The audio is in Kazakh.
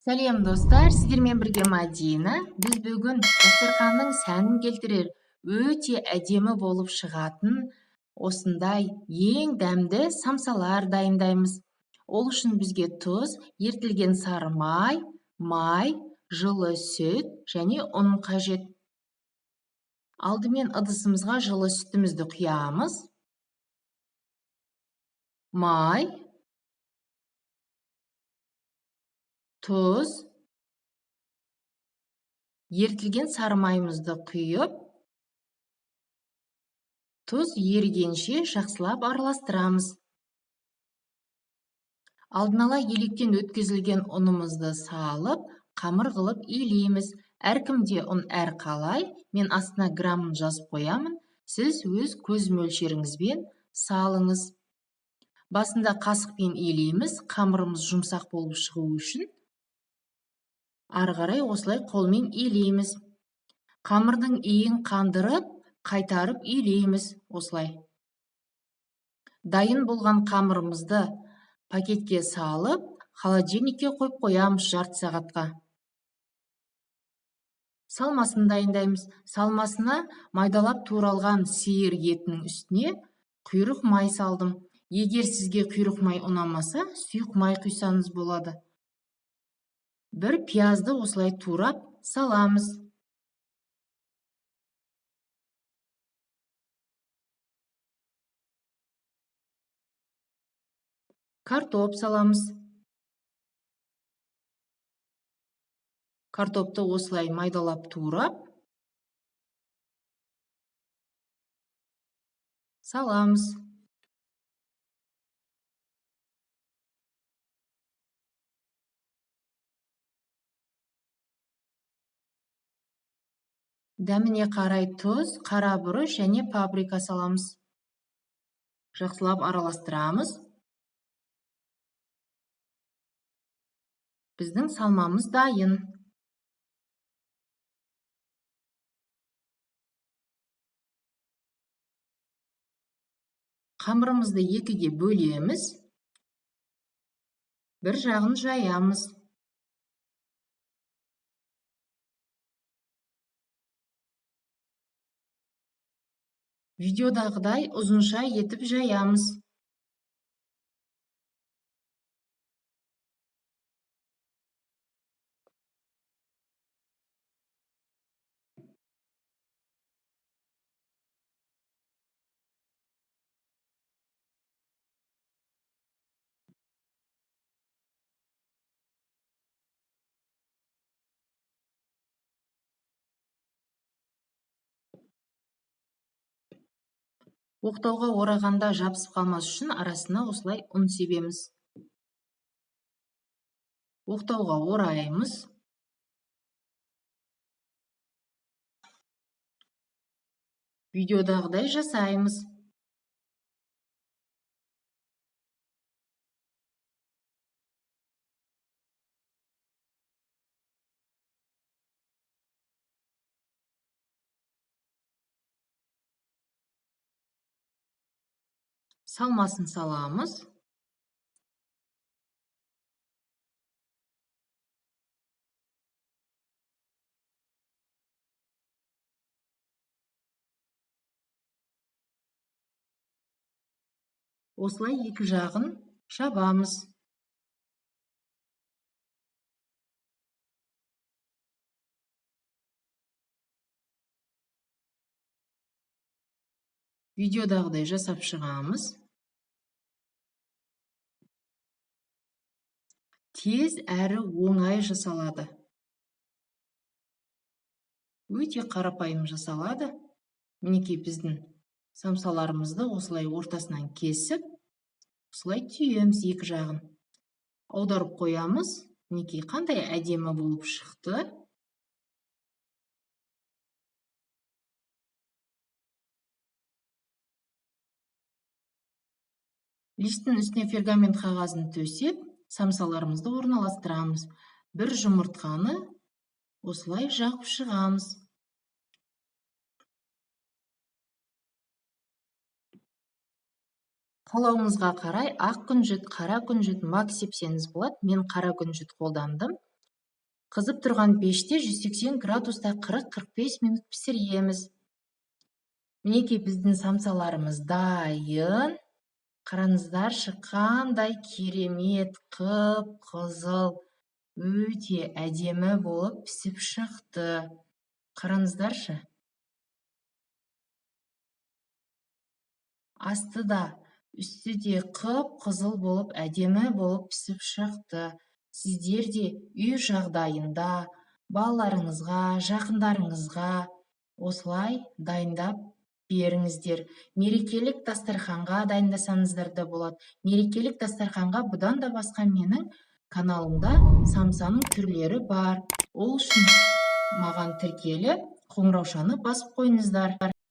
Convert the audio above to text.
Сәлем достар, сіздермен бірге Мадина. Біз бүгін дастарханның сәнін келтірер, өте әдемі болып шығатын осындай ең дәмді самсалар дайындаймыз. Ол үшін бізге тұз, ертілген сары май, жылы сүт және ұн қажет. Алдымен ыдысымызға жылы сүтімізді құямыз. Май, тұз, ертілген сары майымызды құйып, тұз ерігенше жақсылап араластырамыз. Алдын ала електен өткізілген ұнымызды салып, қамыр қылып илейміз. Әркімде ұн әр қалай, мен астына граммын жазып қоямын. Сіз өз көз мөлшеріңізбен салыңыз. Басында қасықпен илейміз, қамырымыз жұмсақ болып шығу үшін. Ары қарай осылай қолмен илейміз. Қамырдың иін қандырып, қайтарып илейміз осылай. Дайын болған қамырымызды пакетке салып, холодильникке қойып қоямыз жарты сағатқа. Салмасын дайындаймыз. Салмасына майдалап туралған сиыр етінің үстіне құйрық май салдым. Егер сізге құйрық май ұнамаса, сұйық май құйсаңыз болады. Бір пиязды осылай турап саламыз. Картоп саламыз. Картопты осылай майдалап турап саламыз. Дәміне қарай тұз, қара бұрыш және паприка саламыз. Жақсылап араластырамыз. Біздің салмамыз дайын. Қамырымызды екіге бөлеміз. Бір жағын жаямыз. Видеодағыдай ұзынша етіп жаямыз. Оқтауға орағанда жабысып қалмас үшін арасына осылай ұн себеміз. Оқтауға ораймыз. Видеодағыдай жасаймыз. Салмасын саламыз. Осылай екі жағын жабамыз. Видеодағыдай жасап шығамыз. Тез әрі оңай жасалады. Өте қарапайым жасалады. Мінекей біздің самсаларымызды осылай ортасынан кесіп, осылай түйеміз екі жағын. Аударып қоямыз. Мінекей қандай әдемі болып шықты. Листтің үстіне пергамент қағазын төсеп, самсаларымызды орналастырамыз. Бір жұмыртқаны осылай жағып шығамыз. Қалауыңызға қарай ақ күнжіт, қара күнжіт, мак сепсеңіз болады. Мен қара күнжіт қолдандым. Қызып тұрған пеште 180 градуста 40-45 минут пісіреміз. Мінекей біздің самсаларымыз дайын. Қараңыздаршы, қандай керемет, қып-қызыл, өте әдемі болып пісіп шықты. Қараңыздаршы. Асты да, үсті де қып-қызыл болып, әдемі болып пісіп шықты. Сіздер де үй жағдайында балаларыңызға, жақындарыңызға осылай дайындап беріңіздер. Мерекелік дастарханға дайындасаңыздар да болады. Мерекелік дастарханға бұдан да басқа менің каналымда самсаның түрлері бар. Ол үшін маған тіркеліп, қоңыраушаны басып қойыңыздар.